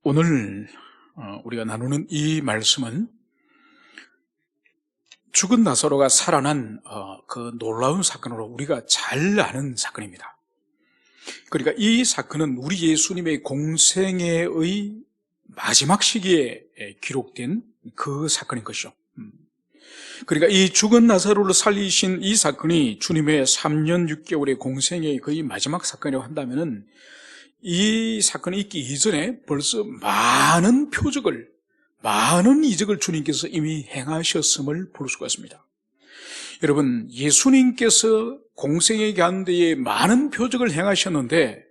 오늘 우리가 나누는 이 말씀은 죽은 나사로가 살아난 그 놀라운 사건으로 우리가 잘 아는 사건입니다. 그러니까 이 사건은 우리 예수님의 공생애의 마지막 시기에 기록된 그 사건인 것이죠. 그러니까 이 죽은 나사로를 살리신 이 사건이 주님의 3년 6개월의 공생애의 거의 마지막 사건이라고 한다면은 이 사건이 있기 이전에 벌써 많은 표적을, 많은 이적을 주님께서 이미 행하셨음을 볼 수가 있습니다. 여러분, 예수님께서 공생애 가운데에 많은 표적을 행하셨는데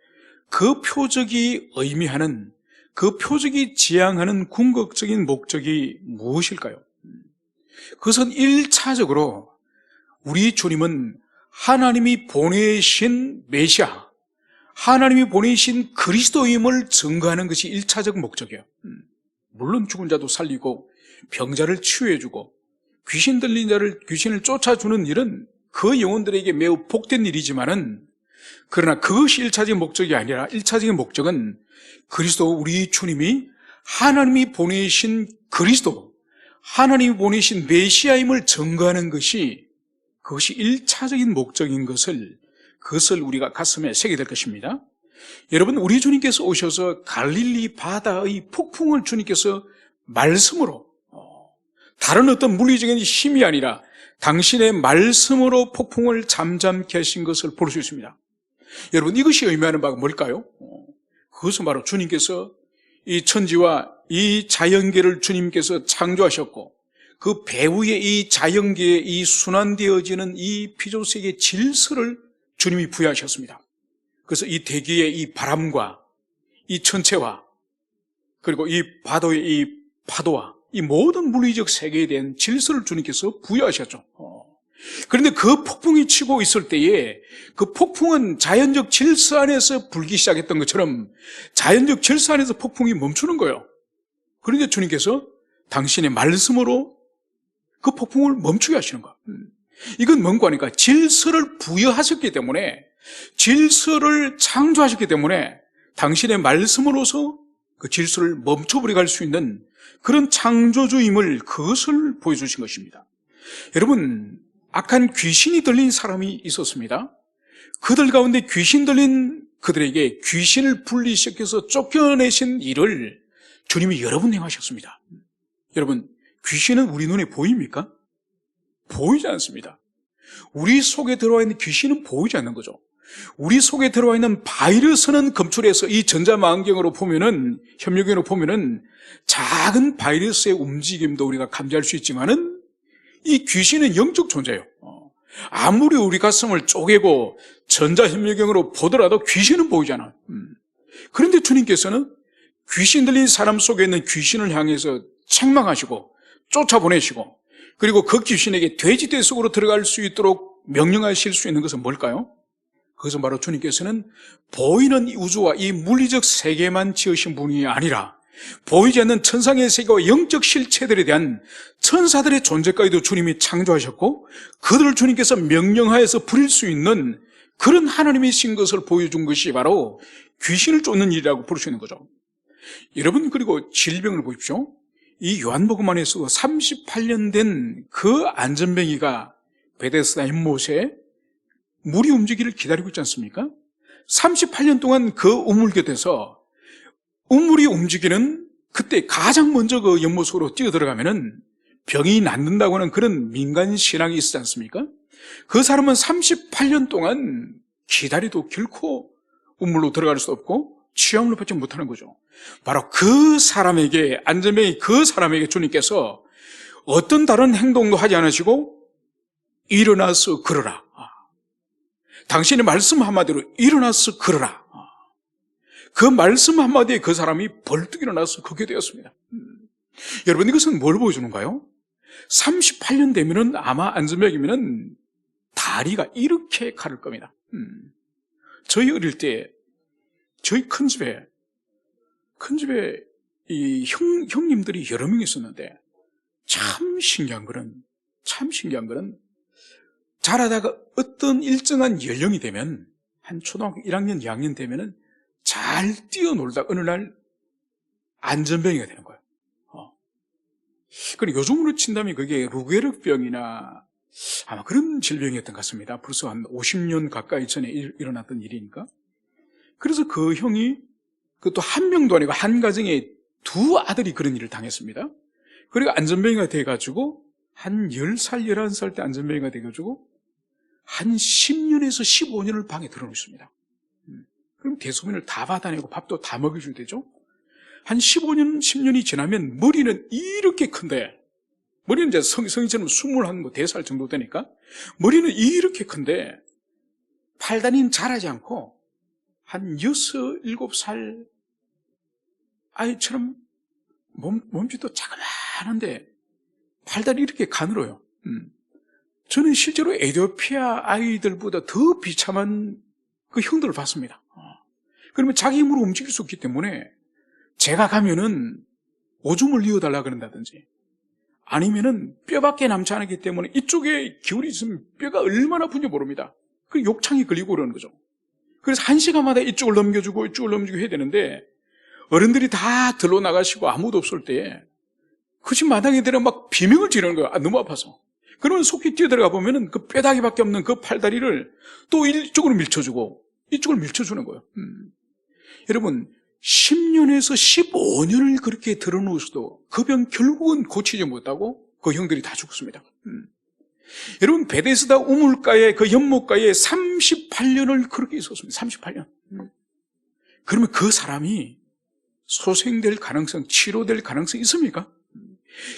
그 표적이 의미하는, 그 표적이 지향하는 궁극적인 목적이 무엇일까요? 그것은 1차적으로 우리 주님은 하나님이 보내신 메시아, 하나님이 보내신 그리스도임을 증거하는 것이 1차적 목적이에요. 물론 죽은 자도 살리고 병자를 치유해주고 귀신 들린 자를 귀신을 쫓아주는 일은 그 영혼들에게 매우 복된 일이지만은, 그러나 그것이 1차적인 목적이 아니라 1차적인 목적은 그리스도, 우리 주님이 하나님이 보내신 그리스도, 하나님이 보내신 메시아임을 증거하는 것이, 그것이 1차적인 목적인 그것을 우리가 가슴에 새게 될 것입니다. 여러분, 우리 주님께서 오셔서 갈릴리 바다의 폭풍을 주님께서 말씀으로, 다른 어떤 물리적인 힘이 아니라 당신의 말씀으로 폭풍을 잠잠케 하신 것을 볼 수 있습니다. 여러분, 이것이 의미하는 바가 뭘까요? 그것은 바로 주님께서 이 천지와 이 자연계를 주님께서 창조하셨고, 그 배후에 이 자연계에 이 순환되어지는 이 피조세계의 질서를 주님이 부여하셨습니다. 그래서 이 대기의 이 바람과 이 천체와 그리고 이 바다의 이 파도와 이 모든 물리적 세계에 대한 질서를 주님께서 부여하셨죠. 그런데 그 폭풍이 치고 있을 때에 그 폭풍은 자연적 질서 안에서 불기 시작했던 것처럼 자연적 질서 안에서 폭풍이 멈추는 거예요. 그런데 주님께서 당신의 말씀으로 그 폭풍을 멈추게 하시는 거예요. 이건 뭔가 하니까 질서를 부여하셨기 때문에, 질서를 창조하셨기 때문에 당신의 말씀으로서 그 질서를 멈춰버리게 할 수 있는 그런 창조주임을, 그것을 보여주신 것입니다. 여러분, 악한 귀신이 들린 사람이 있었습니다. 그들 가운데 귀신 들린 그들에게 귀신을 분리시켜서 쫓겨내신 일을 주님이 여러 번 행하셨습니다. 여러분, 귀신은 우리 눈에 보입니까? 보이지 않습니다. 우리 속에 들어와 있는 귀신은 보이지 않는 거죠. 우리 속에 들어와 있는 바이러스는 검출해서 이 전자망원경으로 보면은, 현미경으로 보면은 작은 바이러스의 움직임도 우리가 감지할 수 있지만은 이 귀신은 영적 존재예요. 아무리 우리 가슴을 쪼개고 전자현미경으로 보더라도 귀신은 보이지 않아요. 그런데 주님께서는 귀신 들린 사람 속에 있는 귀신을 향해서 책망하시고 쫓아보내시고, 그리고 그 귀신에게 돼지떼 속으로 들어갈 수 있도록 명령하실 수 있는 것은 뭘까요? 그것은 바로 주님께서는 보이는 우주와 이 물리적 세계만 지으신 분이 아니라 보이지 않는 천상의 세계와 영적 실체들에 대한 천사들의 존재까지도 주님이 창조하셨고, 그들을 주님께서 명령하여서 부릴 수 있는 그런 하나님이신 것을 보여준 것이 바로 귀신을 쫓는 일이라고 볼 수 있는 거죠. 여러분, 그리고 질병을 보십시오. 이 요한복음 안에서 38년 된 그 안전뱅이가 베데스다 연못에 물이 움직이기를 기다리고 있지 않습니까? 38년 동안 그 우물 곁에서 우물이 움직이는, 그때 가장 먼저 그 연못 속으로 뛰어들어가면은 병이 낫는다고 하는 그런 민간 신앙이 있지 않습니까? 그 사람은 38년 동안 기다리도 결코 우물로 들어갈 수 없고 취함을 받지 못하는 거죠. 바로 그 사람에게, 안전뱅이 그 사람에게 주님께서 어떤 다른 행동도 하지 않으시고 일어나서 걸어라, 당신의 말씀 한마디로 일어나서 걸어라, 그 말씀 한마디에 그 사람이 벌떡 일어나서 걷게 되었습니다. 여러분, 이것은 뭘 보여주는가요? 38년 되면은 아마 안전뱅이면은 다리가 이렇게 가를 겁니다. 저희 어릴 때 저희 큰 집에 이 형님들이 여러 명 있었는데, 참 신기한 거는 자라다가 어떤 일정한 연령이 되면, 한 초등학교 1학년, 2학년 되면은 잘 뛰어놀다 어느 날 안전병이가 되는 거예요. 그리고 요즘으로 친다면 그게 루게르병이나 아마 그런 질병이었던 것 같습니다. 벌써 한 50년 가까이 전에 일어났던 일이니까. 그래서 그 형이 그것도 한 명도 아니고 한 가정에 두 아들이 그런 일을 당했습니다. 그리고 안전병이가 돼가지고 한 10살, 11살 때 안전병이가 돼가지고 한 10년에서 15년을 방에 들어놓습니다. 그럼 대소변을 다 받아내고 밥도 다 먹여줘야 되죠. 한 15년, 10년이 지나면 머리는 이렇게 큰데, 머리는 이제 성인처럼 24살 정도 되니까 머리는 이렇게 큰데 팔다리는 자라지 않고 한 6, 7살 아이처럼 몸집도 자그마한데 팔다리 이렇게 가늘어요. 저는 실제로 에티오피아 아이들보다 더 비참한 그 형들을 봤습니다. 그러면 자기 힘으로 움직일 수 없기 때문에 제가 가면은 오줌을 이어달라 그런다든지 아니면은 뼈밖에 남지 않았기 때문에 이쪽에 기울이 있으면 뼈가 얼마나 아픈지 모릅니다. 그 욕창이 걸리고 그러는 거죠. 그래서 1시간마다 이쪽을 넘겨주고 이쪽을 넘겨주고 해야 되는데 어른들이 다 들러 나가시고 아무도 없을 때 그 집 마당에 들어 막 비명을 지르는 거예요. 너무 아파서. 그러면 속히 뛰어들어가 보면은 그 뼈다귀밖에 없는 그 팔다리를 또 이쪽으로 밀쳐주고 이쪽을 밀쳐주는 거예요. 여러분 10년에서 15년을 그렇게 들어놓으셔도 그 병 결국은 고치지 못하고 그 형들이 다 죽었습니다. 여러분 베데스다 우물가에 그 연못가에 38년을 그렇게 있었습니다. 38년. 그러면 그 사람이 소생될 가능성, 치료될 가능성이 있습니까?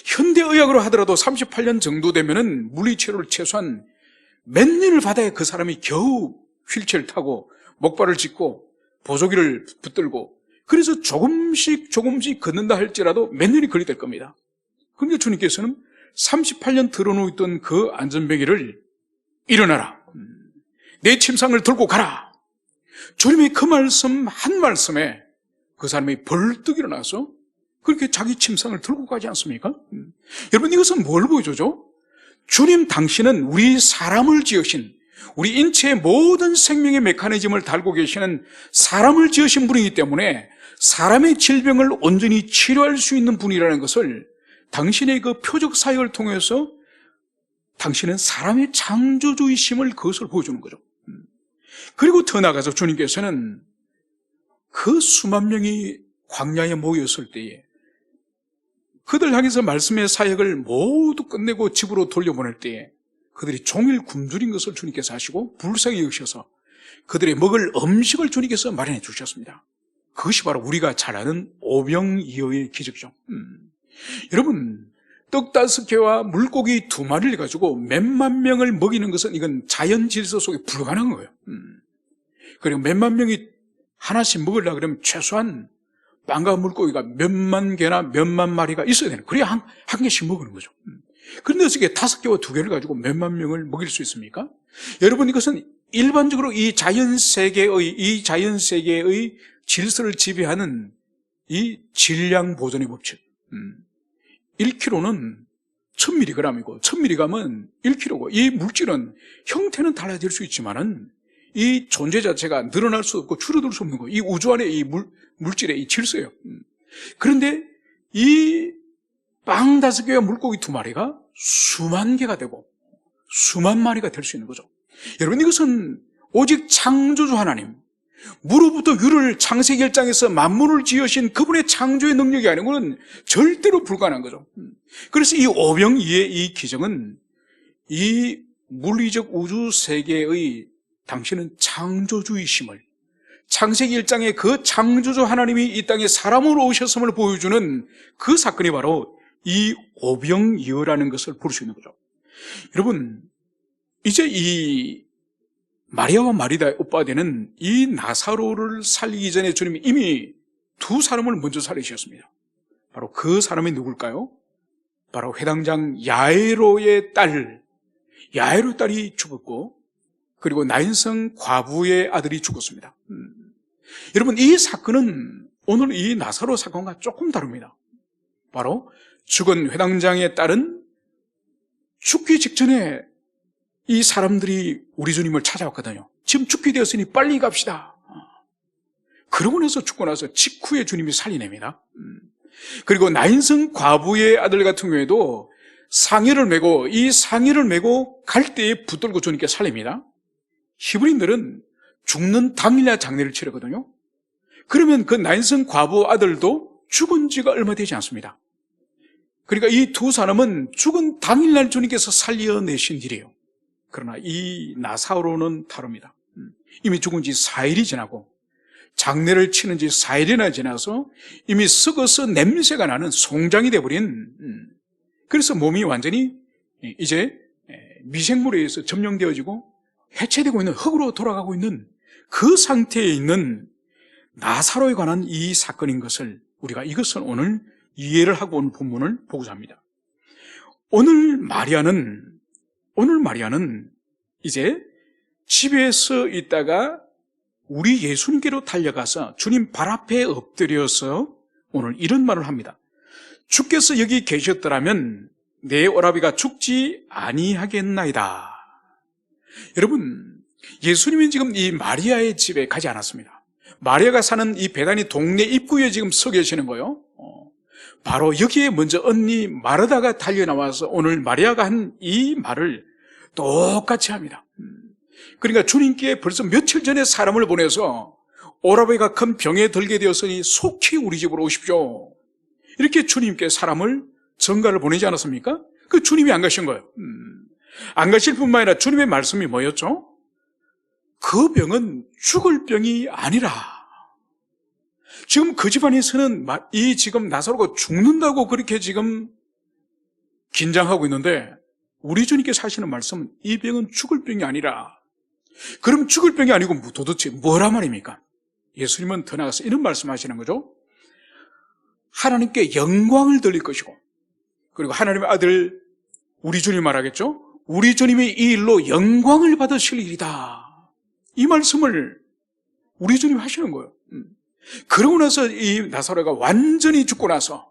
현대의학으로 하더라도 38년 정도 되면은 물리치료를 최소한 몇 년을 받아야 그 사람이 겨우 휠체어를 타고 목발을 짚고 보조기를 붙들고 그래서 조금씩 걷는다 할지라도 몇 년이 걸릴 겁니다. 그런데 주님께서는 38년 들어놓았던 그 안전뱅이를 일어나라. 내 침상을 들고 가라. 주님의 그 말씀 한 말씀에 그 사람이 벌떡 일어나서 그렇게 자기 침상을 들고 가지 않습니까? 여러분 이것은 뭘 보여주죠? 주님 당신은 우리 사람을 지으신 우리 인체의 모든 생명의 메커니즘을 달고 계시는 사람을 지으신 분이기 때문에 사람의 질병을 온전히 치료할 수 있는 분이라는 것을 당신의 그 표적 사역을 통해서 당신은 사람의 창조주이심을 그것을 보여주는 거죠. 그리고 더 나아가서 주님께서는 그 수만 명이 광야에 모였을 때에 그들 향해서 말씀의 사역을 모두 끝내고 집으로 돌려보낼 때에 그들이 종일 굶주린 것을 주님께서 하시고 불쌍히 여기셔서 그들의 먹을 음식을 주님께서 마련해 주셨습니다. 그것이 바로 우리가 잘 아는 오병이어의 기적이죠. 여러분 떡 5개와 물고기 2마리를 가지고 몇만 명을 먹이는 것은 이건 자연 질서 속에 불가능한 거예요. 그리고 몇만 명이 하나씩 먹으려고 그러면 최소한 빵과 물고기가 몇만 개나 몇만 마리가 있어야 되는 거예요. 그래야 한 개씩 먹는 거죠. 그런데 어떻게 5개와 2개를 가지고 몇만 명을 먹일 수 있습니까? 여러분 이것은 일반적으로 이 자연 세계의 질서를 지배하는 이 질량 보존의 법칙. 1kg는 1000mg이고 1000mg은 1kg고 이 물질은 형태는 달라질 수 있지만은 이 존재 자체가 늘어날 수 없고 줄어들 수 없는 거예요. 이 우주 안에 이 물질의 이 질서예요. 그런데 이 빵 5개와 물고기 2마리가 수만 개가 되고 수만 마리가 될 수 있는 거죠. 여러분 이것은 오직 창조주 하나님, 무로부터 유를 창세기 1장에서 만물을 지으신 그분의 창조의 능력이 아니고는 절대로 불가능한 거죠. 그래서 이 오병이의 이 기적은 이 물리적 우주 세계의 당신은 창조주이심을, 창세기 1장에 그 창조주 하나님이 이 땅에 사람으로 오셨음을 보여주는 그 사건이 바로 이 오병이어라는 것을 볼 수 있는 거죠. 여러분 이제 이 마리아와 마리다의 오빠 되는 이 나사로를 살리기 전에 주님이 이미 2 사람을 먼저 살리셨습니다. 바로 그 사람이 누굴까요? 바로 회당장 야이로의 딸이 죽었고 그리고 나인성 과부의 아들이 죽었습니다. 여러분 이 사건은 오늘 이 나사로 사건과 조금 다릅니다. 바로 죽은 회당장의 딸은 죽기 직전에 이 사람들이 우리 주님을 찾아왔거든요. 지금 죽게 되었으니 빨리 갑시다. 그러고 나서 죽고 나서 직후에 주님이 살리냅니다. 그리고 나인성 과부의 아들 같은 경우에도 상의를 메고 이 상의를 메고 갈 때에 붙들고 주님께 살립니다. 히브리인들은 죽는 당일날 장례를 치르거든요. 그러면 그 나인성 과부 아들도 죽은 지가 얼마 되지 않습니다. 그러니까 이 두 사람은 죽은 당일날 주님께서 살려내신 일이에요. 그러나 이 나사로는 다릅니다. 이미 죽은 지 4일이 지나고 장례를 치는 지 4일이나 지나서 이미 썩어서 냄새가 나는 송장이 되어버린, 그래서 몸이 완전히 이제 미생물에 의해서 점령되어지고 해체되고 있는, 흙으로 돌아가고 있는 그 상태에 있는 나사로에 관한 이 사건인 것을 우리가 이것을 오늘 이해를 하고 온 본문을 보고자 합니다. 오늘 마리아는 이제 집에서 있다가 우리 예수님께로 달려가서 주님 발 앞에 엎드려서 오늘 이런 말을 합니다. 주께서 여기 계셨더라면 내 오라비가 죽지 아니하겠나이다. 여러분, 예수님은 지금 이 마리아의 집에 가지 않았습니다. 마리아가 사는 이 베다니 동네 입구에 지금 서 계시는 거예요. 바로 여기에 먼저 언니 마르다가 달려나와서 오늘 마리아가 한 이 말을 똑같이 합니다. 그러니까 주님께 벌써 며칠 전에 사람을 보내서 오라비가 큰 병에 들게 되었으니 속히 우리 집으로 오십시오. 이렇게 주님께 사람을 전가를 보내지 않았습니까? 그 주님이 안 가신 거예요. 안 가실 뿐만 아니라 주님의 말씀이 뭐였죠? 그 병은 죽을 병이 아니라, 지금 그 집안에서는 이 지금 나사로가 죽는다고 그렇게 지금 긴장하고 있는데 우리 주님께서 하시는 말씀은 이 병은 죽을 병이 아니라, 그럼 죽을 병이 아니고 도대체 뭐란 말입니까? 예수님은 더 나아가서 이런 말씀하시는 거죠. 하나님께 영광을 돌릴 것이고, 그리고 하나님의 아들 우리 주님 말하겠죠. 우리 주님이 이 일로 영광을 받으실 일이다. 이 말씀을 우리 주님이 하시는 거예요. 그러고 나서 이 나사로가 완전히 죽고 나서,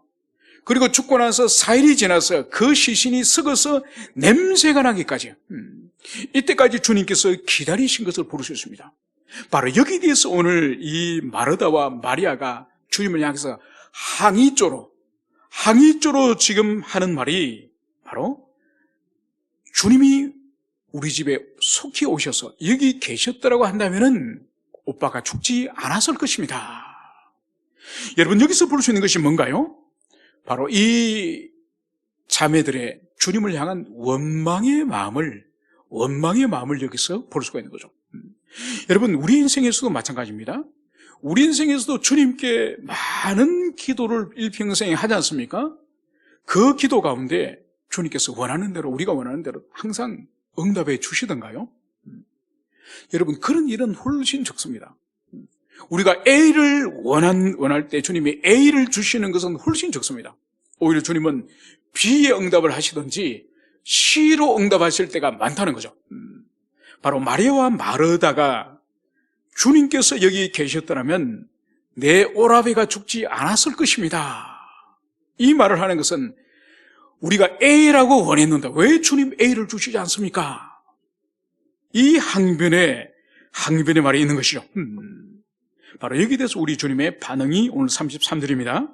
그리고 죽고 나서 4일이 지나서 그 시신이 썩어서 냄새가 나기까지, 이때까지 주님께서 기다리신 것을 볼 수 있습니다. 바로 여기에 대해서 오늘 이 마르다와 마리아가 주님을 향해서 항의조로 지금 하는 말이 바로 주님이 우리 집에 속히 오셔서 여기 계셨더라고 한다면은 오빠가 죽지 않았을 것입니다. 여러분, 여기서 볼 수 있는 것이 뭔가요? 바로 이 자매들의 주님을 향한 원망의 마음을 여기서 볼 수가 있는 거죠. 여러분, 우리 인생에서도 마찬가지입니다. 우리 인생에서도 주님께 많은 기도를 일평생 하지 않습니까? 그 기도 가운데 주님께서 원하는 대로, 우리가 원하는 대로 항상 응답해 주시던가요? 여러분, 그런 일은 훨씬 적습니다. 우리가 A를 원할 때 주님이 A를 주시는 것은 훨씬 적습니다. 오히려 주님은 B의 응답을 하시든지 C로 응답하실 때가 많다는 거죠. 바로 마리아와 마르다가 주님께서 여기 계셨더라면 내 오라비가 죽지 않았을 것입니다. 이 말을 하는 것은 우리가 A라고 원했는데 왜 주님 A를 주시지 않습니까? 이 항변의 말이 있는 것이죠. 바로 여기에 대해서 우리 주님의 반응이 오늘 33절입니다.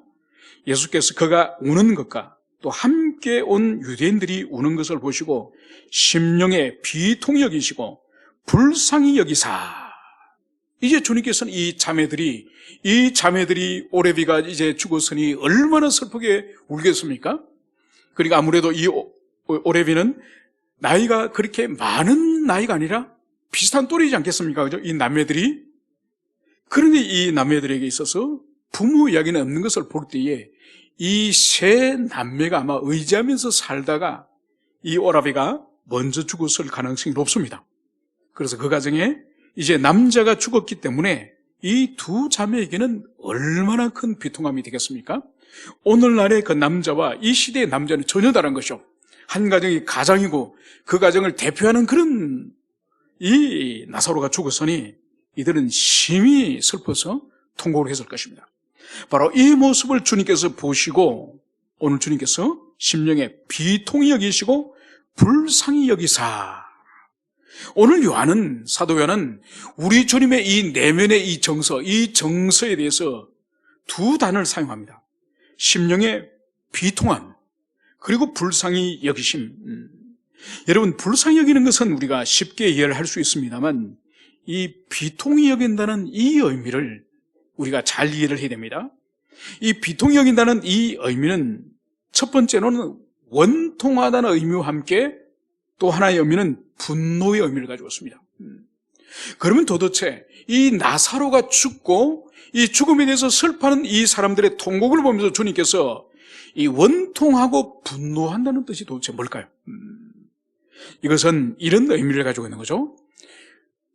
예수께서 그가 우는 것과 또 함께 온 유대인들이 우는 것을 보시고 심령에 비통히 여기시고 불쌍히 여기사, 이제 주님께서는 이 자매들이 오레비가 이제 죽었으니 얼마나 슬프게 울겠습니까? 그러니까 아무래도 이 오레비는 나이가 그렇게 많은 나이가 아니라 비슷한 또래이지 않겠습니까? 그죠? 이 남매들이. 그런데 이 남매들에게 있어서 부모 이야기는 없는 것을 볼 때에 이 세 남매가 아마 의지하면서 살다가 이 오라비가 먼저 죽었을 가능성이 높습니다. 그래서 그 가정에 이제 남자가 죽었기 때문에 이 두 자매에게는 얼마나 큰 비통함이 되겠습니까? 오늘날의 그 남자와 이 시대의 남자는 전혀 다른 것이죠. 한 가정이 가장이고 그 가정을 대표하는 그런 이 나사로가 죽었으니 이들은 심히 슬퍼서 통곡을 했을 것입니다. 바로 이 모습을 주님께서 보시고 오늘 주님께서 심령에 비통히 여기시고 불쌍히 여기사, 오늘 사도 요한은 우리 주님의 이 내면의 이 정서에 대해서 두 단어를 사용합니다. 심령의 비통함, 그리고 불쌍히 여기심. 여러분, 불쌍히 여기는 것은 우리가 쉽게 이해를 할 수 있습니다만 이 비통히 여긴다는 이 의미를 우리가 잘 이해를 해야 됩니다. 이 비통히 여긴다는 이 의미는 첫 번째로는 원통하다는 의미와 함께 또 하나의 의미는 분노의 의미를 가지고 있습니다. 그러면 도대체 이 나사로가 죽고 이 죽음에 대해서 슬퍼하는 이 사람들의 통곡을 보면서 주님께서 이 원통하고 분노한다는 뜻이 도대체 뭘까요? 이것은 이런 의미를 가지고 있는 거죠.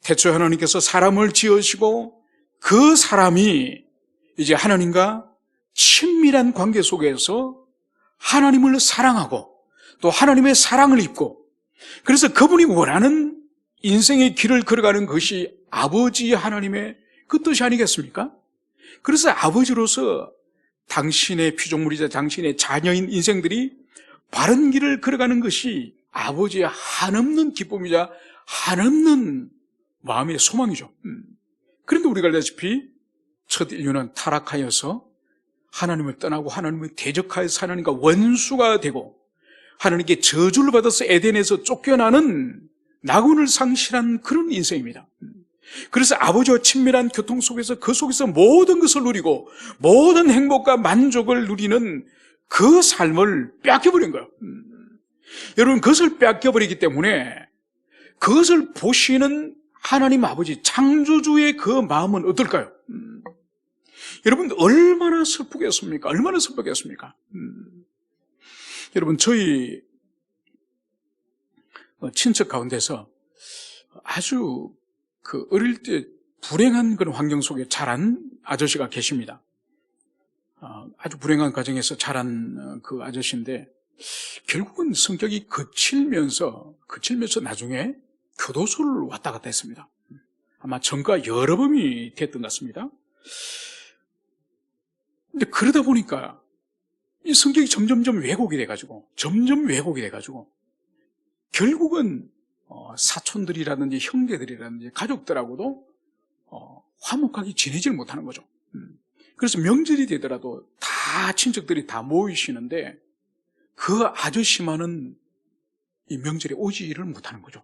태초에 하나님께서 사람을 지으시고 그 사람이 이제 하나님과 친밀한 관계 속에서 하나님을 사랑하고 또 하나님의 사랑을 입고, 그래서 그분이 원하는 인생의 길을 걸어가는 것이 아버지 하나님의 그 뜻이 아니겠습니까? 그래서 아버지로서 당신의 피조물이자 당신의 자녀인 인생들이 바른 길을 걸어가는 것이 아버지의 한없는 기쁨이자 한없는 마음의 소망이죠. 그런데 우리가 알다시피 첫 인류는 타락하여서 하나님을 떠나고 하나님을 대적하여서 하나님과 원수가 되고 하나님께 저주를 받아서 에덴에서 쫓겨나는 낙원을 상실한 그런 인생입니다. 그래서 아버지와 친밀한 교통 속에서 그 속에서 모든 것을 누리고 모든 행복과 만족을 누리는 그 삶을 뺏겨버린 거예요. 여러분, 그것을 뺏겨버리기 때문에 그것을 보시는 하나님 아버지 창조주의 그 마음은 어떨까요? 여러분, 얼마나 슬프겠습니까? 얼마나 슬프겠습니까? 여러분, 저희 친척 가운데서 아주 어릴 때 불행한 그런 환경 속에 자란 아저씨가 계십니다. 아주 불행한 가정에서 자란 그 아저씨인데 결국은 성격이 거칠면서 나중에 교도소를 왔다 갔다 했습니다. 아마 전과 여러 번이 됐던 것 같습니다. 근데 그러다 보니까 이 성격이 점점 왜곡이 돼가지고 결국은 사촌들이라든지 형제들이라든지 가족들하고도 화목하게 지내질 못하는 거죠. 그래서 명절이 되더라도 다 친척들이 다 모이시는데 그 아저씨만은 이 명절에 오지를 못하는 거죠.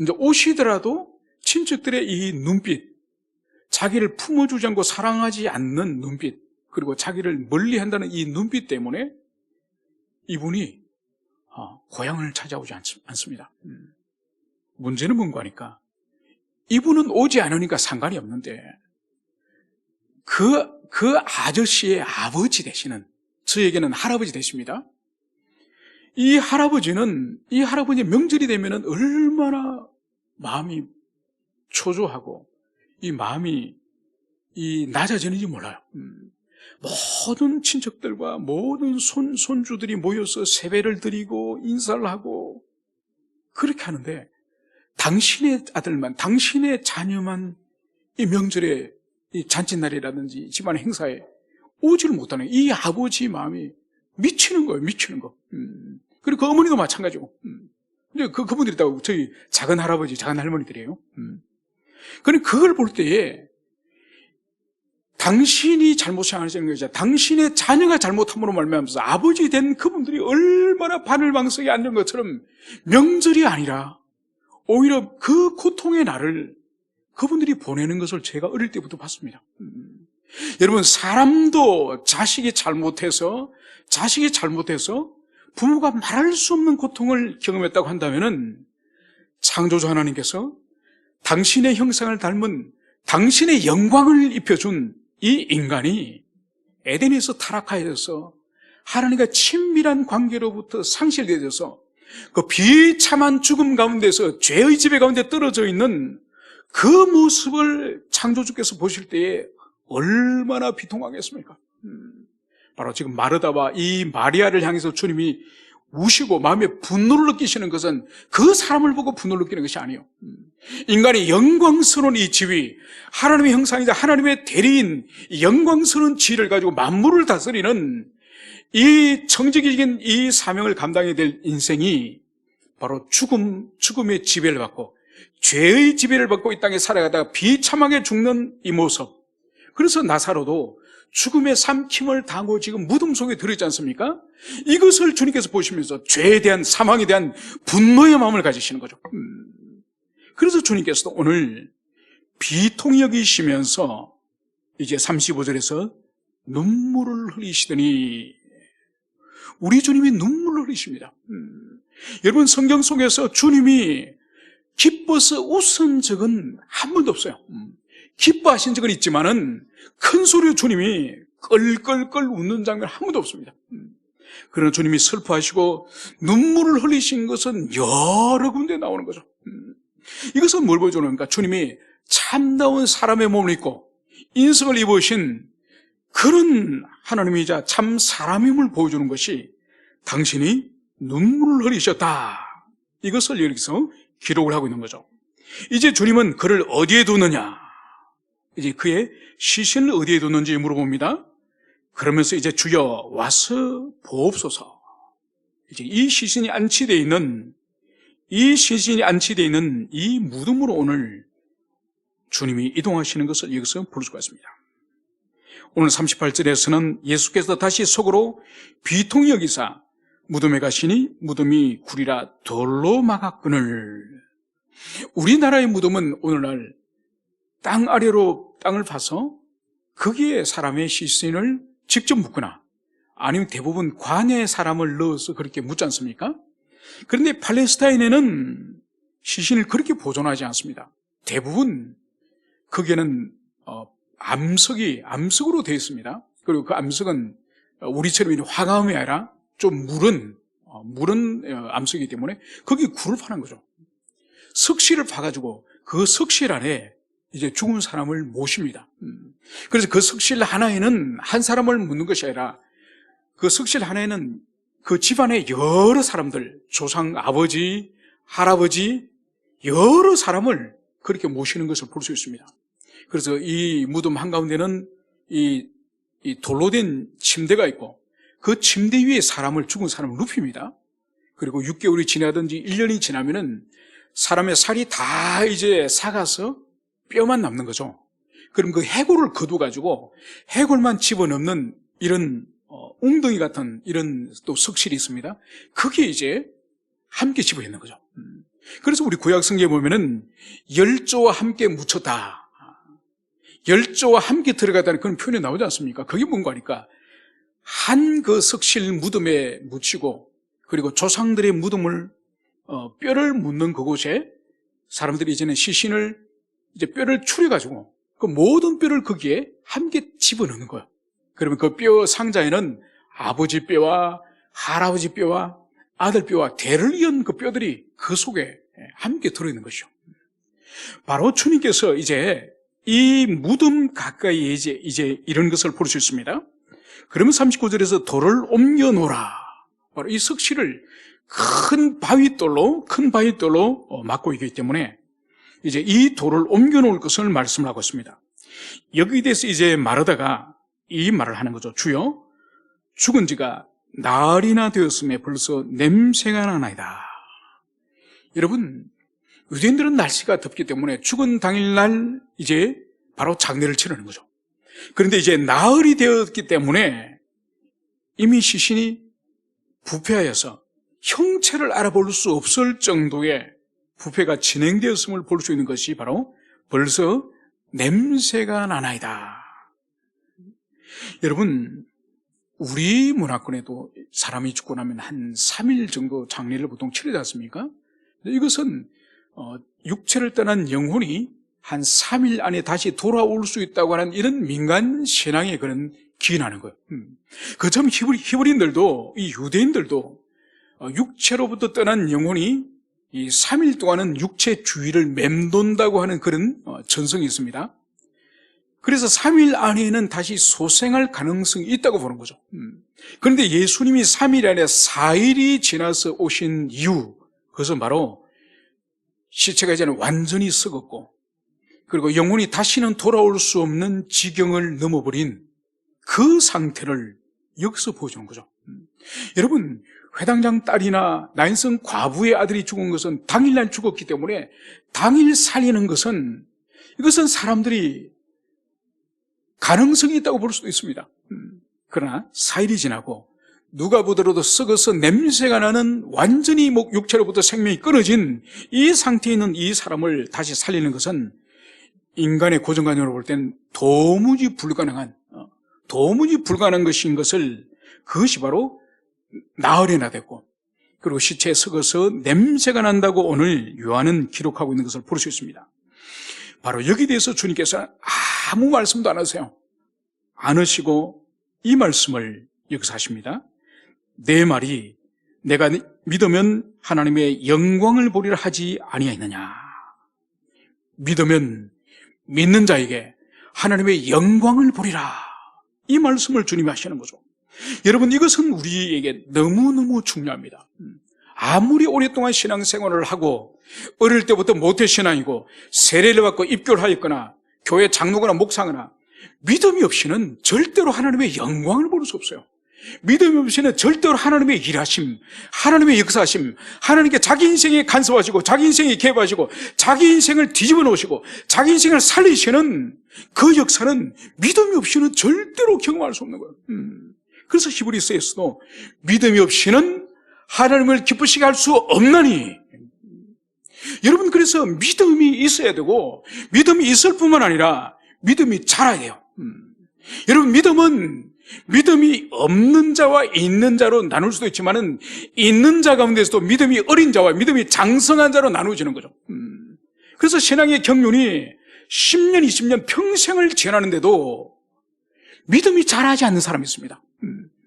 이제 오시더라도 친척들의 이 눈빛, 자기를 품어주지 않고 사랑하지 않는 눈빛, 그리고 자기를 멀리한다는 이 눈빛 때문에 이분이 고향을 찾아오지 않습니다. 문제는 뭔가 하니까 이분은 오지 않으니까 상관이 없는데 그 아저씨의 아버지 되시는, 저에게는 할아버지 되십니다. 이 할아버지의 명절이 되면 얼마나 마음이 초조하고 이 마음이 낮아지는지 몰라요. 모든 친척들과 모든 손주들이 모여서 세배를 드리고 인사를 하고 그렇게 하는데 당신의 아들만, 당신의 자녀만 이 명절에 이 잔칫날이라든지 집안 행사에 오지를 못하는 이 아버지 마음이 미치는 거예요. 미치는 거. 그리고 그 어머니도 마찬가지고. 근데 그분들이 다 저희 작은 할아버지, 작은 할머니들이에요. 그러니까 그걸 볼 때에 당신이 잘못이 아니라는 것이죠. 당신의 자녀가 잘못함으로 말미암아서 아버지 된 그분들이 얼마나 바늘방석에 앉는 것처럼 명절이 아니라 오히려 그 고통의 날을 그분들이 보내는 것을 제가 어릴 때부터 봤습니다. 여러분, 사람도 자식이 잘못해서 부모가 말할 수 없는 고통을 경험했다고 한다면은 창조주 하나님께서 당신의 형상을 닮은 당신의 영광을 입혀준 이 인간이 에덴에서 타락하여서 하나님과 친밀한 관계로부터 상실되어서 그 비참한 죽음 가운데서 죄의 지배 가운데 떨어져 있는 그 모습을 창조주께서 보실 때에 얼마나 비통하겠습니까? 바로 지금 마르다와 이 마리아를 향해서 주님이 우시고 마음에 분노를 느끼시는 것은 그 사람을 보고 분노를 느끼는 것이 아니에요. 인간의 영광스러운 이 지위, 하나님의 형상이자 하나님의 대리인 영광스러운 지위를 가지고 만물을 다스리는 이 청지기적인 이 사명을 감당해야 될 인생이 바로 죽음의 지배를 받고 죄의 지배를 받고 이 땅에 살아가다가 비참하게 죽는 이 모습, 그래서 나사로도 죽음의 삼킴을 당하고 지금 무덤 속에 들어있지 않습니까? 이것을 주님께서 보시면서 죄에 대한, 사망에 대한 분노의 마음을 가지시는 거죠. 그래서 주님께서도 오늘 비통히 여기시면서 이제 35절에서 눈물을 흘리시더니, 우리 주님이 눈물을 흘리십니다. 여러분, 성경 속에서 주님이 기뻐서 웃은 적은 한 번도 없어요. 기뻐하신 적은 있지만은 큰 소리로 주님이 껄껄껄 웃는 장면 한 번도 없습니다. 그러나 주님이 슬퍼하시고 눈물을 흘리신 것은 여러 군데 나오는 거죠. 이것은 뭘 보여주는가? 주님이 참다운 사람의 몸을 입고 인성을 입으신 그런 하나님이자 참 사람임을 보여주는 것이 당신이 눈물을 흘리셨다, 이것을 여기서 기록을 하고 있는 거죠. 이제 주님은 그를 어디에 두느냐, 이제 그의 시신을 어디에 두는지 물어봅니다. 그러면서 이제 주여 와서 보옵소서. 이제 이 시신이 안치되어 있는 이 무덤으로 오늘 주님이 이동하시는 것을 여기서 볼 수가 있습니다. 오늘 38절에서는 예수께서 다시 속으로 비통히 여기사 무덤에 가시니 무덤이 구리라 돌로 막았거늘. 우리나라의 무덤은 오늘날 땅 아래로 땅을 파서 거기에 사람의 시신을 직접 묻거나 아니면 대부분 관에 사람을 넣어서 그렇게 묻지 않습니까? 그런데 팔레스타인에는 시신을 그렇게 보존하지 않습니다. 대부분 거기에는 암석으로 되어 있습니다. 그리고 그 암석은 우리처럼 화가음이 아니라 좀 무른 암석이기 때문에 거기 굴을 파는 거죠. 석실을 파가지고 그 석실 안에 이제 죽은 사람을 모십니다. 그래서 그 석실 하나에는 한 사람을 묻는 것이 아니라 그 석실 하나에는 그 집안의 여러 사람들, 조상, 아버지, 할아버지, 여러 사람을 그렇게 모시는 것을 볼 수 있습니다. 그래서 이 무덤 한가운데는 이 돌로 된 침대가 있고 그 침대 위에 죽은 사람을 눕힙니다. 그리고 6개월이 지나든지 1년이 지나면은 사람의 살이 다 이제 삭아서 뼈만 남는 거죠. 그럼 그 해골을 거둬가지고 해골만 집어넣는 이런 웅덩이 같은 이런 또 석실이 있습니다. 그게 이제 함께 집어있는 거죠. 그래서 우리 구약 성경에 보면은 열조와 함께 묻혔다, 열조와 함께 들어가다는 그런 표현이 나오지 않습니까? 그게 뭔가 하니까 한 그 석실 무덤에 묻히고 그리고 조상들의 무덤을 뼈를 묻는 그곳에 사람들이 이제는 시신을 이제 뼈를 추려가지고 그 모든 뼈를 거기에 함께 집어넣는 거예요. 그러면 그 뼈 상자에는 아버지 뼈와 할아버지 뼈와 아들 뼈와 대를 이은 그 뼈들이 그 속에 함께 들어있는 것이죠. 바로 주님께서 이제 이 무덤 가까이에 이제 이런 것을 볼 수 있습니다. 그러면 39절에서 돌을 옮겨 놓으라. 바로 이 석실을 큰 바위돌로 막고 있기 때문에 이제 이 돌을 옮겨 놓을 것을 말씀을 하고 있습니다. 여기에 대해서 이제 말하다가 이 말을 하는 거죠. 주여, 죽은 지가 나흘이나 되었음에 벌써 냄새가 나나이다. 여러분, 유대인들은 날씨가 덥기 때문에 죽은 당일날 이제 바로 장례를 치르는 거죠. 그런데 이제 나흘이 되었기 때문에 이미 시신이 부패하여서 형체를 알아볼 수 없을 정도의 부패가 진행되었음을 볼 수 있는 것이 바로 벌써 냄새가 나나이다. 여러분, 우리 문화권에도 사람이 죽고 나면 한 3일 정도 장례를 보통 치르지 않습니까? 이것은 육체를 떠난 영혼이 한 3일 안에 다시 돌아올 수 있다고 하는 이런 민간 신앙의 그런 기인하는 거예요. 그처럼 히브리인들도, 이 유대인들도 육체로부터 떠난 영혼이 이 3일 동안은 육체 주위를 맴돈다고 하는 그런 전성이 있습니다. 그래서 3일 안에는 다시 소생할 가능성이 있다고 보는 거죠. 그런데 예수님이 3일 안에 4일이 지나서 오신 이유, 그것은 바로 시체가 이제는 완전히 썩었고 그리고 영혼이 다시는 돌아올 수 없는 지경을 넘어버린 그 상태를 여기서 보여주는 거죠. 여러분, 회당장 딸이나 나인성 과부의 아들이 죽은 것은 당일날 죽었기 때문에 당일 살리는 것은 이것은 사람들이 가능성이 있다고 볼 수도 있습니다. 그러나 사일이 지나고 누가 보더라도 썩어서 냄새가 나는 완전히 육체로부터 생명이 끊어진 이 상태에 있는 이 사람을 다시 살리는 것은 인간의 고정관념으로 볼 땐 도무지 불가능한 것인 것을, 그것이 바로 나흘이나 됐고, 그리고 시체에 썩어서 냄새가 난다고 오늘 요한은 기록하고 있는 것을 볼 수 있습니다. 바로 여기에 대해서 주님께서 아무 말씀도 안 하세요. 안 하시고 이 말씀을 여기서 하십니다. 내 말이 내가 믿으면 하나님의 영광을 보리라 하지 아니하였느냐. 믿으면 믿는 자에게 하나님의 영광을 보리라. 이 말씀을 주님이 하시는 거죠. 여러분, 이것은 우리에게 너무너무 중요합니다. 아무리 오랫동안 신앙생활을 하고 어릴 때부터 모태신앙이고 세례를 받고 입교하였거나 교회 장로거나 목사거나 믿음이 없이는 절대로 하나님의 영광을 볼 수 없어요. 믿음이 없이는 절대로 하나님의 일하심, 하나님의 역사하심, 하나님께 자기 인생에 간섭하시고 자기 인생에 개입하시고 자기 인생을 뒤집어 놓으시고 자기 인생을 살리시는 그 역사는 믿음이 없이는 절대로 경험할 수 없는 거예요. 그래서 히브리서에서도 믿음이 없이는 하나님을 기쁘시게 할 수 없나니. 여러분, 그래서 믿음이 있어야 되고 믿음이 있을 뿐만 아니라 믿음이 자라야 돼요. 여러분, 믿음이 없는 자와 있는 자로 나눌 수도 있지만은 있는 자 가운데서도 믿음이 어린 자와 믿음이 장성한 자로 나누어지는 거죠. 그래서 신앙의 경륜이 10년, 20년 평생을 지나는데도 믿음이 자라지 않는 사람이 있습니다.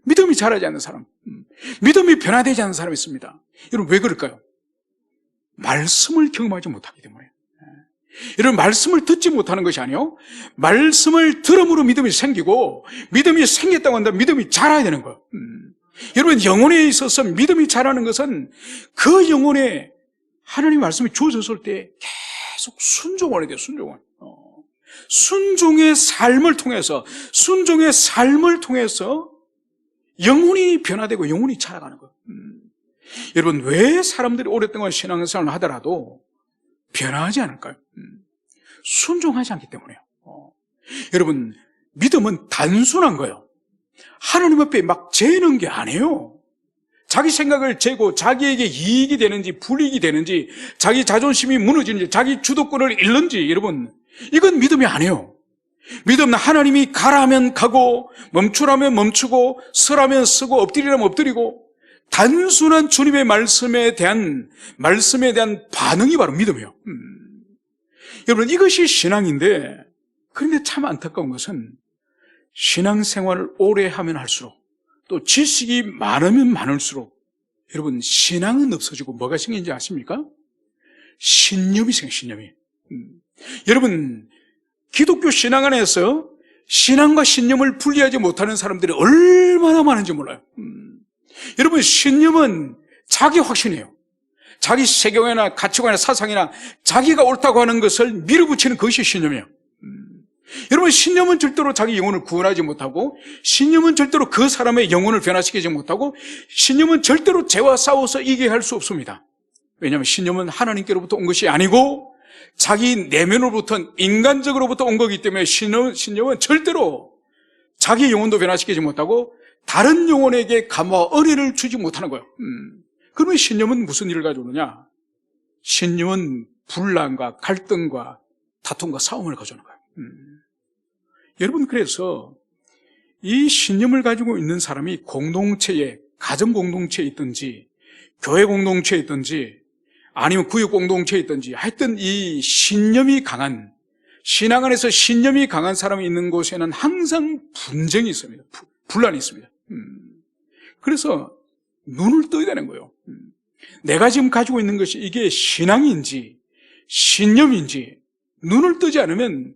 믿음이 자라지 않는 사람, 믿음이 변화되지 않는 사람이 있습니다. 여러분, 왜 그럴까요? 말씀을 경험하지 못하기 때문에. 여러분, 말씀을 듣지 못하는 것이 아니요, 말씀을 들음으로 믿음이 생기고 믿음이 생겼다고 한다면 믿음이 자라야 되는 거예요. 여러분, 영혼에 있어서 믿음이 자라는 것은 그 영혼에 하나님의 말씀이 주어졌을 때 계속 순종을 해야 돼요. 순종의 삶을 통해서 영혼이 변화되고 영혼이 자라가는 거예요. 여러분, 왜 사람들이 오랫동안 신앙생활을 하더라도 변화하지 않을까요? 순종하지 않기 때문에요. 여러분, 믿음은 단순한 거예요. 하나님 앞에 막 재는 게 아니에요. 자기 생각을 재고 자기에게 이익이 되는지 불이익이 되는지, 자기 자존심이 무너지는지, 자기 주도권을 잃는지, 여러분, 이건 믿음이 아니에요. 믿음은 하나님이 가라면 가고 멈추라면 멈추고 서라면 서고 엎드리라면 엎드리고, 단순한 주님의 말씀에 대한 반응이 바로 믿음이에요. 여러분, 이것이 신앙인데, 그런데 참 안타까운 것은 신앙생활을 오래 하면 할수록, 또 지식이 많으면 많을수록 여러분, 신앙은 없어지고 뭐가 생기는지 아십니까? 신념이 생겨요. 신념이. 여러분, 기독교 신앙 안에서 신앙과 신념을 분리하지 못하는 사람들이 얼마나 많은지 몰라요. 여러분, 신념은 자기 확신이에요. 자기 세경이나 가치관이나 사상이나 자기가 옳다고 하는 것을 밀어붙이는 것이 신념이에요. 여러분, 신념은 절대로 자기 영혼을 구원하지 못하고, 신념은 절대로 그 사람의 영혼을 변화시키지 못하고, 신념은 절대로 죄와 싸워서 이기게 할 수 없습니다. 왜냐하면 신념은 하나님께로부터 온 것이 아니고 자기 내면으로부터, 인간적으로부터 온 거기 때문에 신념은 절대로 자기 영혼도 변화시키지 못하고 다른 영혼에게 감화와 은혜를 주지 못하는 거예요. 그러면 신념은 무슨 일을 가져오느냐? 신념은 분란과 갈등과 다툼과 싸움을 가져오는 거예요. 여러분, 그래서 이 신념을 가지고 있는 사람이 공동체에, 가정 공동체에 있든지 교회 공동체에 있든지 아니면 구역 공동체에 있든지, 하여튼 이 신념이 강한, 신앙 안에서 신념이 강한 사람이 있는 곳에는 항상 분쟁이 있습니다. 분란이 있습니다. 그래서 눈을 떠야 되는 거예요. 내가 지금 가지고 있는 것이 이게 신앙인지 신념인지 눈을 뜨지 않으면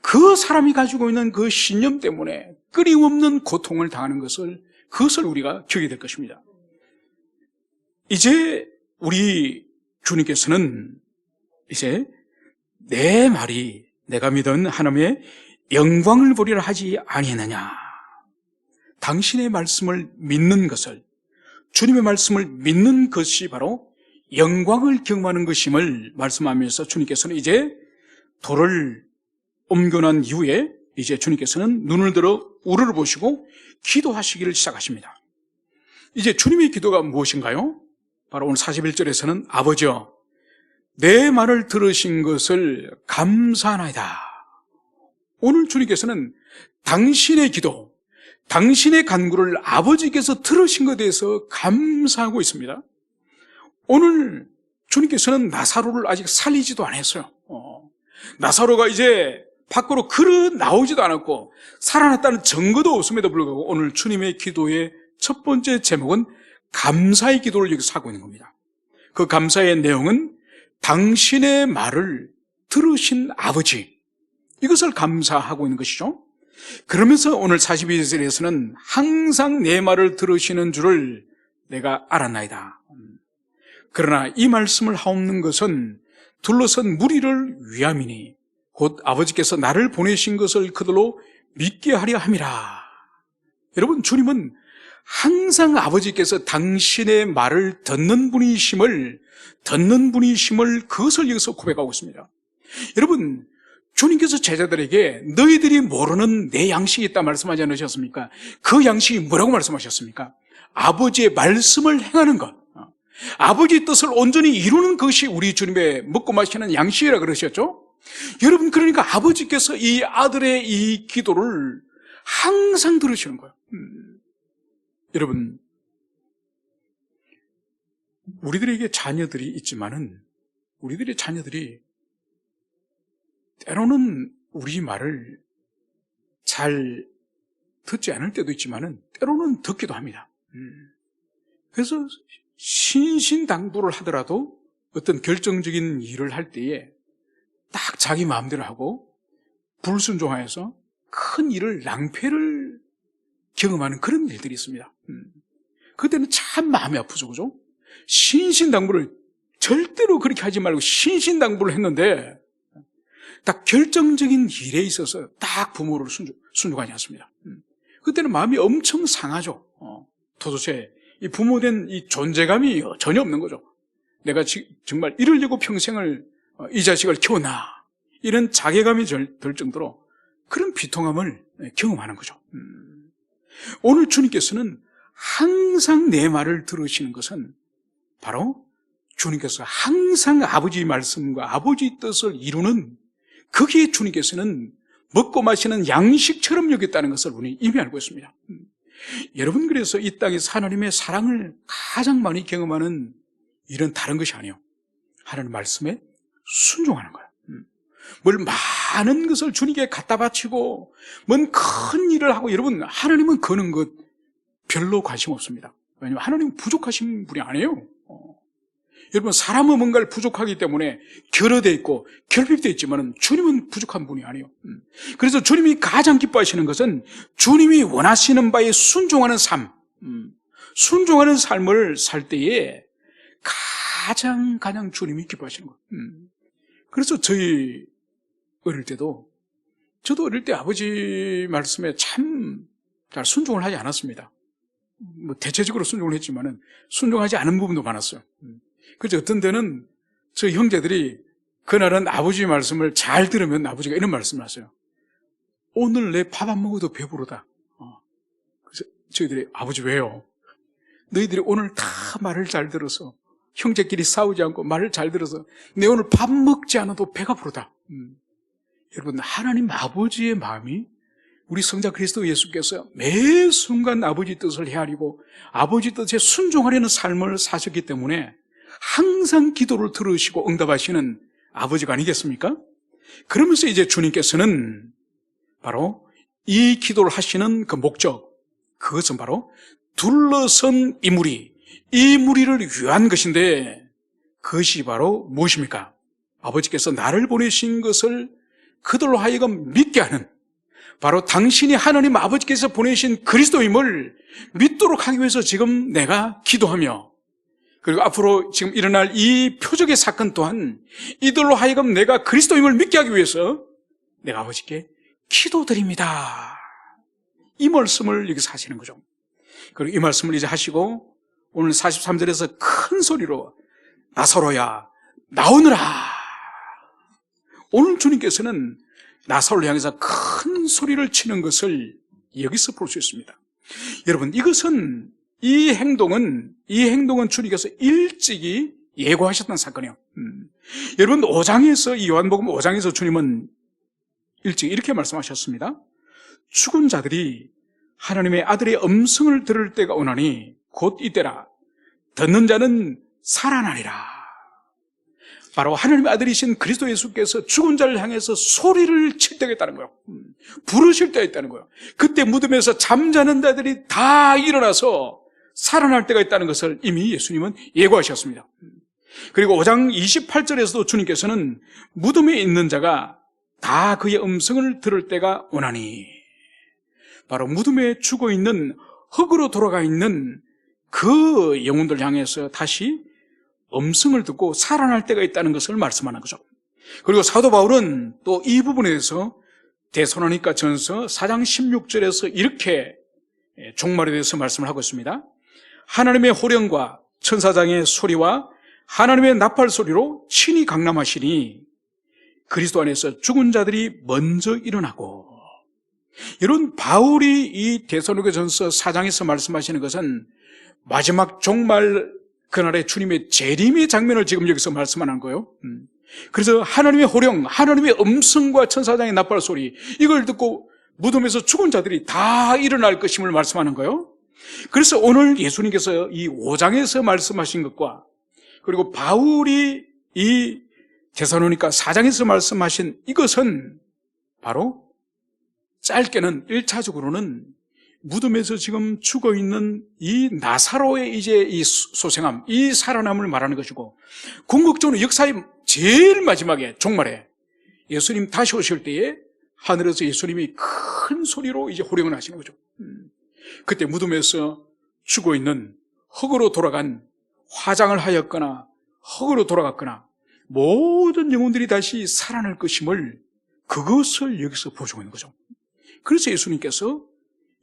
그 사람이 가지고 있는 그 신념 때문에 끊임없는 고통을 당하는 그것을 우리가 겪게 될 것입니다. 이제 우리 주님께서는 이제 내 말이 내가 믿은 하나님의 영광을 보리라 하지 아니했느냐. 당신의 말씀을 믿는 것을, 주님의 말씀을 믿는 것이 바로 영광을 경험하는 것임을 말씀하면서 주님께서는 이제 돌을 옮겨놓은 이후에 이제 주님께서는 눈을 들어 우러러 보시고 기도하시기를 시작하십니다. 이제 주님의 기도가 무엇인가요? 바로 오늘 41절에서는 아버지여 내 말을 들으신 것을 감사하나이다. 오늘 주님께서는 당신의 기도, 당신의 간구를 아버지께서 들으신 것에 대해서 감사하고 있습니다. 오늘 주님께서는 나사로를 아직 살리지도 않았어요. 나사로가 이제 밖으로 걸어 나오지도 않았고 살아났다는 증거도 없음에도 불구하고 오늘 주님의 기도의 첫 번째 제목은 감사의 기도를 여기서 하고 있는 겁니다. 그 감사의 내용은 당신의 말을 들으신 아버지, 이것을 감사하고 있는 것이죠. 그러면서 오늘 42절에서는 항상 내 말을 들으시는 줄을 내가 알았나이다. 그러나 이 말씀을 하옵는 것은 둘러선 무리를 위함이니 곧 아버지께서 나를 보내신 것을 그들로 믿게 하려 함이라. 여러분, 주님은 항상 아버지께서 당신의 말을 듣는 분이심을 그것을 여기서 고백하고 있습니다. 여러분, 주님께서 제자들에게 너희들이 모르는 내 양식이 있다 말씀하지 않으셨습니까? 그 양식이 뭐라고 말씀하셨습니까? 아버지의 말씀을 행하는 것, 아버지의 뜻을 온전히 이루는 것이 우리 주님의 먹고 마시는 양식이라 그러셨죠? 여러분, 그러니까 아버지께서 이 아들의 이 기도를 항상 들으시는 거예요. 여러분, 우리들에게 자녀들이 있지만은 우리들의 자녀들이 때로는 우리 말을 잘 듣지 않을 때도 있지만은 때로는 듣기도 합니다. 그래서 신신당부를 하더라도 어떤 결정적인 일을 할 때에 딱 자기 마음대로 하고 불순종하여서 큰 일을 낭패를 경험하는 그런 일들이 있습니다. 그때는 참 마음이 아프죠, 그죠? 신신당부를 절대로 그렇게 하지 말고 신신당부를 했는데 딱 결정적인 일에 있어서 딱 부모를 순종하지 않습니다. 그때는 마음이 엄청 상하죠. 도대체 이 부모된 이 존재감이 전혀 없는 거죠. 내가 정말 이러려고 평생을 이 자식을 키웠나, 이런 자괴감이 들 정도로 그런 비통함을 경험하는 거죠. 오늘 주님께서는 항상 내 말을 들으시는 것은 바로 주님께서 항상 아버지의 말씀과 아버지의 뜻을 이루는, 거기에 주님께서는 먹고 마시는 양식처럼 여겼다는 것을 우리 이미 알고 있습니다. 여러분, 그래서 이 땅에서 하나님의 사랑을 가장 많이 경험하는 일은 다른 것이 아니에요. 하나님 말씀에 순종하는 거예요. 뭘 많은 것을 주님께 갖다 바치고 뭔 큰 일을 하고, 여러분, 하나님은 그런 것 별로 관심 없습니다. 왜냐하면 하나님은 부족하신 분이 아니에요. 여러분, 사람은 뭔가를 부족하기 때문에 결여되어 있고 결핍되어 있지만 주님은 부족한 분이 아니에요. 그래서 주님이 가장 기뻐하시는 것은 주님이 원하시는 바에 순종하는 삶, 순종하는 삶을 살 때에 가장 주님이 기뻐하시는 거예요. 그래서 저희 어릴 때도, 저도 어릴 때 아버지 말씀에 참 잘 순종을 하지 않았습니다. 뭐 대체적으로 순종을 했지만은 순종하지 않은 부분도 많았어요. 그래서 어떤 때는 저희 형제들이 그날은 아버지 말씀을 잘 들으면 아버지가 이런 말씀을 하세요. 오늘 내 밥 안 먹어도 배부르다. 그래서 저희들이, 아버지 왜요? 너희들이 오늘 다 말을 잘 들어서, 형제끼리 싸우지 않고 말을 잘 들어서 내 오늘 밥 먹지 않아도 배가 부르다. 여러분, 하나님 아버지의 마음이, 우리 성자 그리스도 예수께서 매 순간 아버지 뜻을 헤아리고 아버지 뜻에 순종하려는 삶을 사셨기 때문에 항상 기도를 들으시고 응답하시는 아버지가 아니겠습니까? 그러면서 이제 주님께서는 바로 이 기도를 하시는 그 목적, 그것은 바로 둘러선 이 무리를 위한 것인데, 그것이 바로 무엇입니까? 아버지께서 나를 보내신 것을 그들로 하여금 믿게 하는, 바로 당신이 하나님 아버지께서 보내신 그리스도임을 믿도록 하기 위해서 지금 내가 기도하며, 그리고 앞으로 지금 일어날 이 표적의 사건 또한 이들로 하여금 내가 그리스도임을 믿게 하기 위해서 내가 아버지께 기도드립니다. 이 말씀을 여기서 하시는 거죠. 그리고 이 말씀을 이제 하시고 오늘 43절에서 큰 소리로 나사로야 나오느라. 오늘 주님께서는 나사로를 향해서 큰 큰 소리를 치는 것을 여기서 볼 수 있습니다. 여러분, 이 행동은 주님께서 일찍이 예고하셨던 사건이에요. 여러분, 5장에서, 이 요한복음 5장에서 주님은 일찍 이렇게 말씀하셨습니다. 죽은 자들이 하나님의 아들의 음성을 들을 때가 오나니 곧 이때라. 듣는 자는 살아나리라. 바로 하나님의 아들이신 그리스도 예수께서 죽은 자를 향해서 소리를 칠 때가 있다는 거예요. 부르실 때가 있다는 거예요. 그때 무덤에서 잠자는 자들이 다 일어나서 살아날 때가 있다는 것을 이미 예수님은 예고하셨습니다. 그리고 5장 28절에서도 주님께서는 무덤에 있는 자가 다 그의 음성을 들을 때가 오나니, 바로 무덤에 죽어있는, 흙으로 돌아가 있는 그 영혼들 향해서 다시 음성을 듣고 살아날 때가 있다는 것을 말씀하는 거죠. 그리고 사도 바울은 또 이 부분에 대해서 데살로니가 전서 4장 16절에서 이렇게 종말에 대해서 말씀을 하고 있습니다. 하나님의 호령과 천사장의 소리와 하나님의 나팔 소리로 친히 강림하시니 그리스도 안에서 죽은 자들이 먼저 일어나고. 이런 바울이 이 데살로니가 전서 4장에서 말씀하시는 것은 마지막 종말 그날의 주님의 재림의 장면을 지금 여기서 말씀하는 거예요. 그래서 하나님의 호령, 하나님의 음성과 천사장의 나팔 소리, 이걸 듣고 무덤에서 죽은 자들이 다 일어날 것임을 말씀하는 거예요. 그래서 오늘 예수님께서 이 5장에서 말씀하신 것과 그리고 바울이 이 데살로니가 4장에서 말씀하신 이것은 바로 짧게는 1차적으로는 무덤에서 지금 죽어있는 이 나사로의 이제 이 소생함, 이 살아남을 말하는 것이고, 궁극적으로 역사의 제일 마지막에 종말에 예수님 다시 오실 때에 하늘에서 예수님이 큰 소리로 이제 호령을 하시는 거죠. 그때 무덤에서 죽어있는 흙으로 돌아간, 화장을 하였거나 흙으로 돌아갔거나 모든 영혼들이 다시 살아날 것임을, 그것을 여기서 보여주고 있는 거죠. 그래서 예수님께서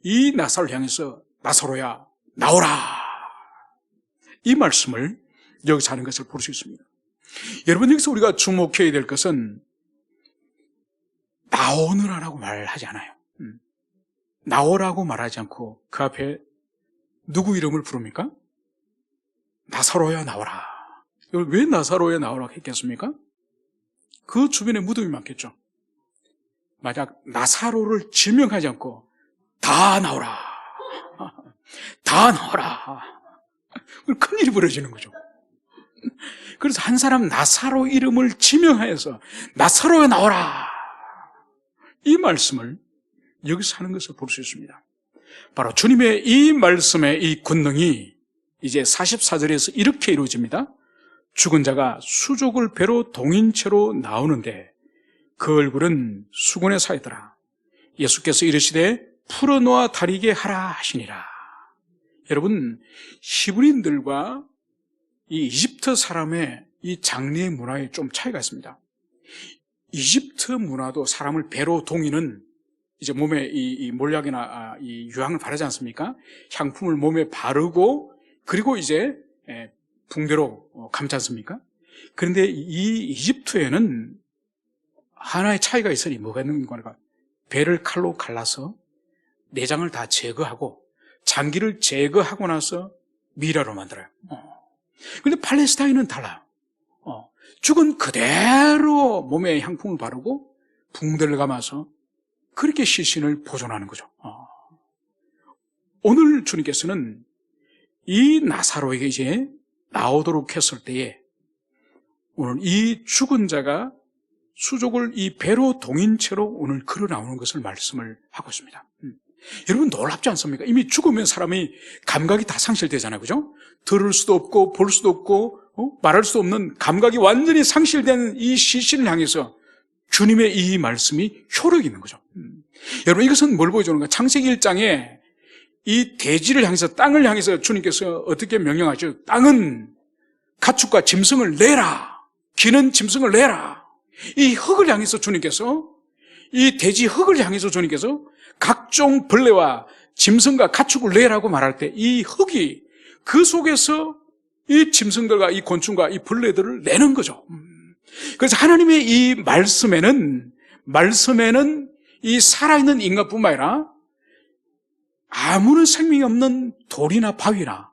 이 나사로를 향해서 나사로야 나오라, 이 말씀을 여기서 하는 것을 볼 수 있습니다. 여러분, 여기서 우리가 주목해야 될 것은 나오느라라고 말하지 않아요. 나오라고 말하지 않고 그 앞에 누구 이름을 부릅니까? 나사로야 나오라. 왜 나사로야 나오라고 했겠습니까? 그 주변에 무덤이 많겠죠. 만약 나사로를 지명하지 않고 다 나오라, 다 나오라, 큰일이 벌어지는 거죠. 그래서 한 사람 나사로 이름을 지명하여서 나사로야 나오라, 이 말씀을 여기서 하는 것을 볼 수 있습니다. 바로 주님의 이 말씀의 이 권능이 이제 44절에서 이렇게 이루어집니다. 죽은 자가 수족을 배로 동인 채로 나오는데 그 얼굴은 수건에 사이더라. 예수께서 이르시되 풀어놓아 다리게 하라 하시니라. 여러분, 히브리인들과 이 이집트 사람의 이 장례 문화에 좀 차이가 있습니다. 이집트 문화도 사람을 배로 동이는, 이제 몸에 이 몰약이나 이 유향을 바르지 않습니까? 향품을 몸에 바르고 그리고 이제 붕대로 감지 않습니까? 그런데 이 이집트에는 하나의 차이가 있으니 뭐가 있는 건가? 배를 칼로 갈라서 내장을 다 제거하고 장기를 제거하고 나서 미라로 만들어요. 그런데 팔레스타인은 달라요. 죽은 그대로 몸에 향품을 바르고 붕대를 감아서 그렇게 시신을 보존하는 거죠. 오늘 주님께서는 이 나사로에게 이제 나오도록 했을 때에 오늘 이 죽은 자가 수족을 이 배로 동인 채로 오늘 걸어 나오는 것을 말씀을 하고 있습니다. 여러분, 놀랍지 않습니까? 이미 죽으면 사람이 감각이 다 상실되잖아요. 그죠? 들을 수도 없고 볼 수도 없고 말할 수도 없는 감각이 완전히 상실된 이 시신을 향해서 주님의 이 말씀이 효력이 있는 거죠. 여러분, 이것은 뭘 보여주는가? 창세기 1장에 이 대지를 향해서, 땅을 향해서 주님께서 어떻게 명령하죠? 땅은 가축과 짐승을 내라, 기는 짐승을 내라. 이 흙을 향해서 주님께서, 이 대지 흙을 향해서 주님께서 각종 벌레와 짐승과 가축을 내라고 말할 때 이 흙이 그 속에서 이 짐승들과 이 곤충과 이 벌레들을 내는 거죠. 그래서 하나님의 이 말씀에는 이 살아있는 인간뿐만 아니라 아무런 생명이 없는 돌이나 바위나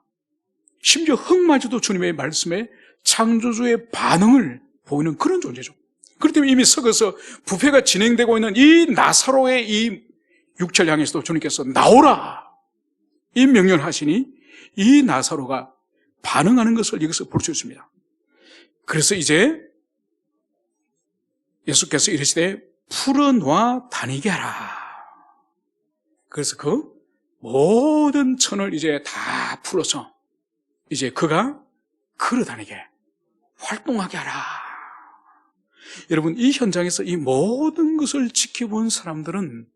심지어 흙마저도 주님의 말씀에 창조주의 반응을 보이는 그런 존재죠. 그렇기 때문에 이미 썩어서 부패가 진행되고 있는 이 나사로의 이 육체를 향해서도 주님께서 나오라 이 명령을 하시니 이 나사로가 반응하는 것을 여기서 볼 수 있습니다. 그래서 이제 예수께서 이르시되 풀어놓아 다니게 하라. 그래서 그 모든 천을 이제 다 풀어서 이제 그가 걸어다니게 활동하게 하라. 여러분, 이 현장에서 이 모든 것을 지켜본 사람들은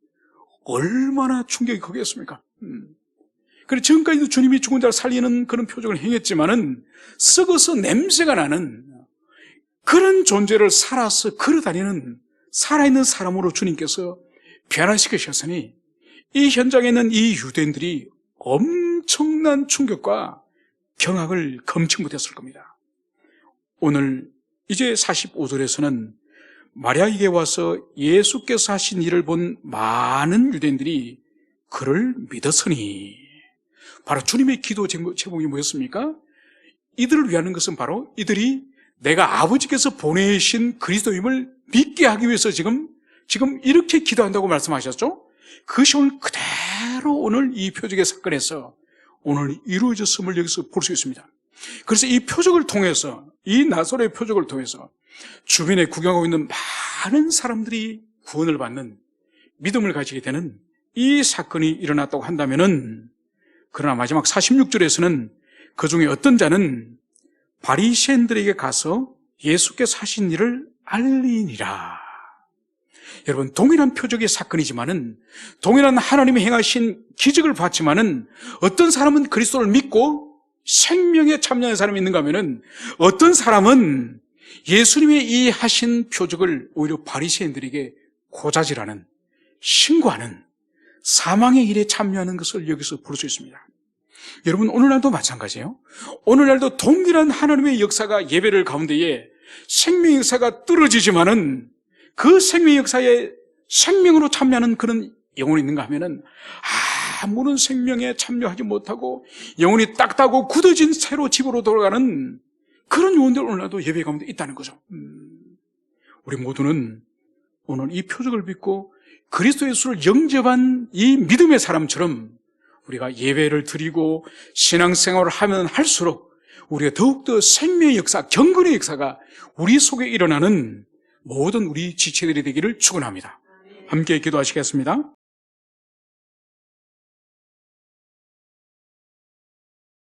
얼마나 충격이 크겠습니까? 그래, 지금까지도 주님이 죽은 자를 살리는 그런 표적을 행했지만은 썩어서 냄새가 나는 그런 존재를 살아서 걸어다니는 살아있는 사람으로 주님께서 변화시키셨으니 이 현장에 있는 이 유대인들이 엄청난 충격과 경악을 금치 못했을 겁니다. 오늘 이제 45절에서는 마리아에게 와서 예수께서 하신 일을 본 많은 유대인들이 그를 믿었으니, 바로 주님의 기도 제목이 뭐였습니까? 이들을 위하는 것은 바로 이들이 내가 아버지께서 보내신 그리스도임을 믿게 하기 위해서 지금 이렇게 기도한다고 말씀하셨죠? 그것이 오늘 그대로 오늘 이 표적의 사건에서 오늘 이루어졌음을 여기서 볼 수 있습니다. 그래서 이 표적을 통해서, 이 나사로의 표적을 통해서 주변에 구경하고 있는 많은 사람들이 구원을 받는 믿음을 가지게 되는 이 사건이 일어났다고 한다면은, 그러나 마지막 46절에서는 그 중에 어떤 자는 바리새인들에게 가서 예수께서 하신 일을 알리니라. 여러분, 동일한 표적의 사건이지만은, 동일한 하나님이 행하신 기적을 봤지만은, 어떤 사람은 그리스도를 믿고 생명에 참여하는 사람이 있는가 하면은, 어떤 사람은 예수님의 이 하신 표적을 오히려 바리새인들에게 고자질하는, 신고하는, 사망의 일에 참여하는 것을 여기서 볼 수 있습니다. 여러분, 오늘날도 마찬가지예요. 오늘날도 동일한 하나님의 역사가 예배를 가운데에 생명의 역사가 떨어지지만은, 그 생명의 역사에 생명으로 참여하는 그런 영혼이 있는가 하면은 아무런 생명에 참여하지 못하고 영혼이 딱딱하고 굳어진 새로 집으로 돌아가는 그런 영혼들 오늘날도 예배 가운데 있다는 거죠. 우리 모두는 오늘 이 표적을 믿고 그리스도 예수를 영접한 이 믿음의 사람처럼 우리가 예배를 드리고 신앙생활을 하면 할수록 우리가 더욱더 생명의 역사, 경건의 역사가 우리 속에 일어나는 모든 우리 지체들이 되기를 축원합니다. 함께 기도하시겠습니다.